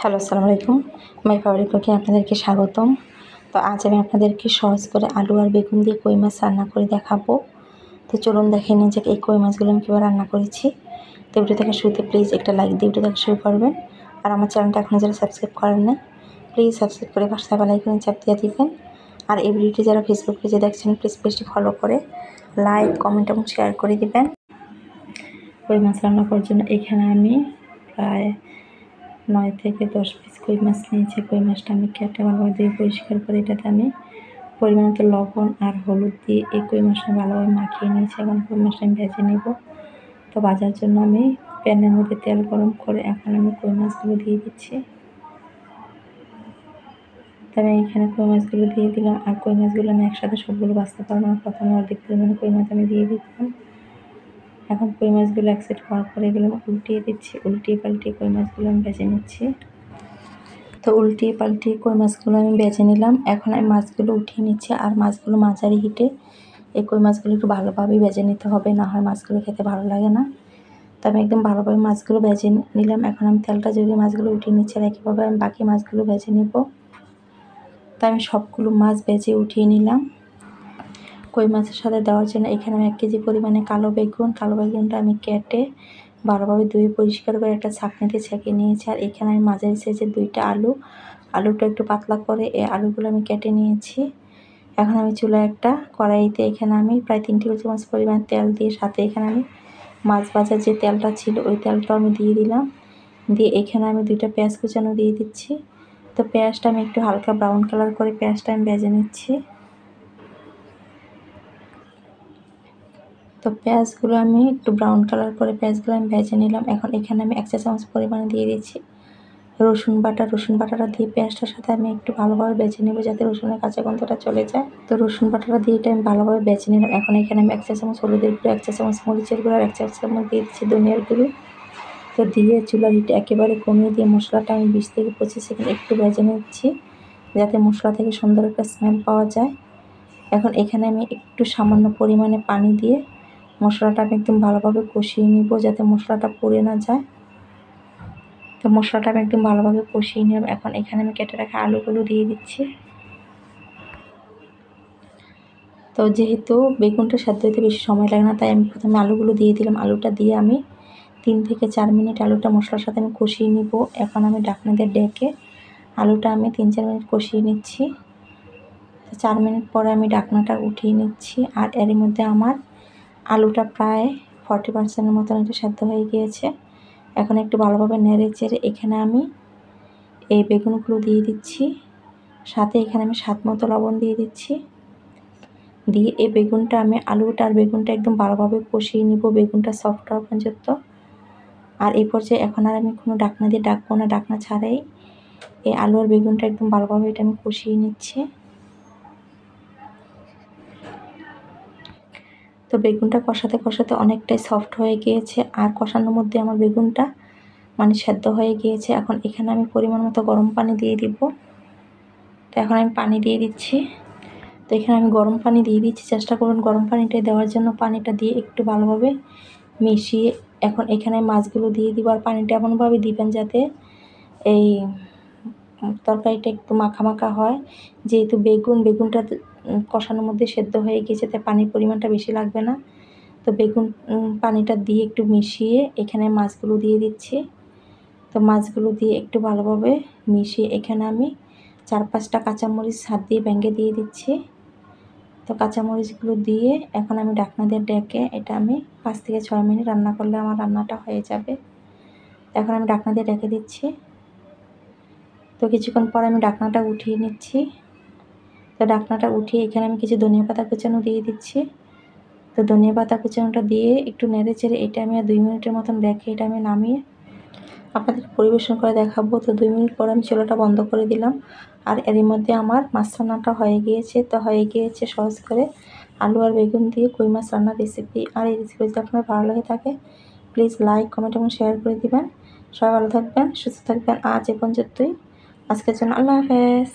Hello, আসসালামু আলাইকুম। My favourite cooking আপনাদেরকে স্বাগতম। তো আজ আমি আপনাদেরকে সহজ করে আলু আর বেগুন দিয়ে কই মাছ রান্না করে দেখাবো। তো চলুন দেখে নিন যে এই কই মাছগুলো আমি কীভাবে রান্না করেছি। তো ভিডিও থেকে শুরুতে প্লিজ একটা লাইক দিয়ে ভিডিও দেখা শুরু করবেন। আর আমার চ্যানেলটা এখনও যারা সাবস্ক্রাইব করেন না, প্লিজ সাবস্ক্রাইব করে পাশে বেল আইকনে চাপ দিয়ে দিবেন। আর এই ভিডিওটি যারা ফেসবুক পেজে দেখছেন, প্লিজ পেজটি ফলো করে লাইক, কমেন্ট এবং শেয়ার করে দিবেন। কই মাছ রান্না করার জন্য এখানে আমি প্রায় 9 থেকে 10 পিস কই মাছ নিয়েছি। কই মাছটা আমি কেটে ভালোভাবে ধুয়ে পরিষ্কার করে এটাতে আমি পরিমাণ মতো লবণ আর হলুদ দিয়ে এই কই মাছটা ভালোভাবে মাখিয়ে নিয়েছি। এখন কই মাছটা আমি ভেজে নেব। তো ভাজার জন্য আমি প্যানের মধ্যে তেল গরম করে এখন আমি কই মাছগুলো দিয়ে দিচ্ছি। তবে এখানে কই মাছগুলো দিয়ে দিলাম। আর কই মাছগুলো আমি একসাথে সবগুলো ভাজতে পারবো না, প্রথমে অর্ধেক পরিমাণে কই মাছ আমি দিয়ে দিলাম। এখন কই মাছগুলো এক সাইড হওয়ার পরে এগুলো উল্টিয়ে দিচ্ছি। উল্টিয়ে পাল্টিয়ে কই মাছগুলো আমি ভেজে নিচ্ছি। তো উল্টিয়ে পাল্টিয়ে কই মাছগুলো আমি ভেজে নিলাম। এখন আমি মাছগুলো উঠিয়ে নিচ্ছি। আর মাছগুলো মাঝারি হিটে এই কই মাছগুলো একটু ভালোভাবেই ভেজে নিতে হবে, না হয় মাছগুলো খেতে ভালো লাগে না। তো আমি একদম ভালোভাবে মাছগুলো ভেজে নিলাম। এখন আমি তেলটা জড়িয়ে মাছগুলো উঠিয়ে নিচ্ছি। আর একইভাবে আমি বাকি মাছগুলো ভেজে নেব। তো আমি সবগুলো মাছ ভেজে উঠিয়ে নিলাম। কই মাছের সাথে দেওয়ার জন্য এখানে আমি 1 কেজি পরিমাণে কালো বেগুনটা আমি কেটে ভালোভাবে ধুয়ে পরিষ্কার করে একটা ছাঁকনিতে ছেঁকে নিয়েছি। আর এখানে আমি মাঝারি সাইজের 2টা আলুটা একটু পাতলা করে এই আলুগুলো আমি কেটে নিয়েছি। এখন আমি চুলায় একটা কড়াইতে এখানে আমি প্রায় 3 টেবিল চামচ পরিমাণ তেল দিয়ে সাথে এখানে আমি মাছ ভাজার যে তেলটা ছিল ওই তেলটাও আমি দিয়ে দিলাম। দিয়ে এখানে আমি 2টা পেঁয়াজ কুচানো দিয়ে দিচ্ছি। তো পেঁয়াজটা আমি একটু হালকা ব্রাউন কালার করে পেঁয়াজটা আমি ভেজে নিচ্ছি। তো পেঁয়াজগুলো আমি একটু ব্রাউন কালার করে পেঁয়াজগুলো আমি ভেজে নিলাম। এখন এখানে আমি 1 চা চামচ পরিমাণে দিয়ে দিচ্ছি রসুন বাটাটা দিয়ে পেঁয়াজটার সাথে আমি একটু ভালোভাবে ভেজে নেব, যাতে রসুনের কাঁচা গন্ধটা চলে যায়। তো রসুন বাটাটা দিয়ে এটা আমি ভালোভাবে ভেজে নিলাম। এখন এখানে আমি 1 চা চামচ হলুদের গুঁড়ো, 1 চা চামচ মরিচের গুঁড়ো আর 1 চা চামচ দিয়ে দিচ্ছি ধনিয়ার গুঁড়ো। তো দিয়ে চুলার হিট একেবারে কমিয়ে দিয়ে মশলাটা আমি 20 থেকে 25 সেকেন্ড একটু ভেজে নিচ্ছি, যাতে মশলা থেকে সুন্দর একটা স্মেল পাওয়া যায়। এখন এখানে আমি একটু সামান্য পরিমাণে পানি দিয়ে মশলাটা আমি একদম ভালোভাবে কষিয়ে নিব, যাতে মশলাটা পুড়ে না যায়। তো মশলাটা আমি একদম ভালোভাবে কষিয়ে নিলাম। এখন এখানে আমি কেটে রাখা আলুগুলো দিয়ে দিচ্ছি। তো যেহেতু বেগুনটা সেদ্ধ হতে বেশি সময় লাগে না, তাই আমি প্রথমে আলুগুলো দিয়ে দিলাম। আলুটা দিয়ে আমি 3 থেকে 4 মিনিট আলুটা মশলার সাথে আমি কষিয়ে নিব। এখন আমি ঢাকনা দিয়ে ঢেকে আলুটা আমি 3-4 মিনিট কষিয়ে নিচ্ছি। 4 মিনিট পরে আমি ঢাকনাটা উঠিয়ে নিচ্ছি। আর এর মধ্যে আমার আলুটা প্রায় 40% মতন এটা সেদ্ধ হয়ে গিয়েছে। এখন একটু ভালোভাবে নেড়ে চেড়ে এখানে আমি এই বেগুনগুলো দিয়ে দিচ্ছি। সাথে এখানে আমি স্বাদ মতো লবণ দিয়ে দিচ্ছি। দিয়ে এই বেগুনটা আমি আলুটা আর বেগুনটা একদম ভালোভাবে কষিয়ে নিব, বেগুনটা সফট হওয়া পর্যন্ত। আর এই পর্যায়ে এখন আর আমি কোনো ঢাকনা দিয়ে ডাকবো না, ঢাকনা ছাড়াই এই আলু আর বেগুনটা একদম ভালোভাবে এটা আমি কষিয়ে নিচ্ছি। তো বেগুনটা কষাতে কষাতে অনেকটাই সফট হয়ে গিয়েছে। আর কষানোর মধ্যে আমার বেগুনটা সেদ্ধ হয়ে গিয়েছে। এখন এখানে আমি পরিমাণ মতো গরম পানি দিয়ে দিব। তো এখন আমি পানি দিয়ে দিচ্ছি। তো এখানে আমি গরম পানি দিয়ে দিচ্ছি। চেষ্টা করুন গরম পানিটা দেওয়ার জন্য। পানিটা দিয়ে একটু ভালোভাবে মিশিয়ে এখন এখানে মাছগুলো দিয়ে দিব। আর পানিটা এমনভাবে দিবেন যাতে এই তরকারিটা একটু মাখা মাখা হয়। যেহেতু বেগুনটা কষানোর মধ্যে সেদ্ধ হয়ে গিয়েছে, তাই পানির পরিমাণটা বেশি লাগবে না। তো পানিটা দিয়ে একটু মিশিয়ে এখানে মাছগুলো দিয়ে দিচ্ছি। তো মাছগুলো দিয়ে একটু ভালোভাবে মিশিয়ে এখানে আমি 4-5টা কাঁচামরিচ হাত দিয়ে ভেঙে দিয়ে দিচ্ছি। তো কাঁচামরিচগুলো দিয়ে এখন আমি ঢাকনা দিয়ে ঢেকে এটা আমি 5 থেকে 6 মিনিট রান্না করলে আমার রান্নাটা হয়ে যাবে। এখন আমি ঢাকনা দিয়ে ঢেকে দিচ্ছি। তো কিছুক্ষণ পর আমি ঢাকনাটা উঠিয়ে নিচ্ছি। তো ঢাকনাটা উঠিয়ে এখানে আমি কিছু ধনিয়া পাতা কুচানো দিয়ে দিচ্ছি। তো ধনিয়া পাতা কুচানোটা দিয়ে একটু নেড়ে চেড়ে এটা আমি 2 মিনিটের মতন রেখে এটা আমি নামিয়ে আপনাদের পরিবেশন করে দেখাবো। তো 2 মিনিট পর আমি চুলাটা বন্ধ করে দিলাম। আর এরই মধ্যে আমার মাছ রান্নাটা হয়ে গিয়েছে। তো হয়ে গিয়েছে সহজ করে আলু আর বেগুন দিয়ে কই মাছ রান্নার রেসিপি। আর এই রেসিপি যদি আপনার ভালো লাগে থাকে, প্লিজ লাইক, কমেন্ট এবং শেয়ার করে দিবেন। সবাই ভালো থাকবেন, সুস্থ থাকবেন। আজ এ পর্যন্তই। আজকের জন্য আল্লাহ হাফেজ।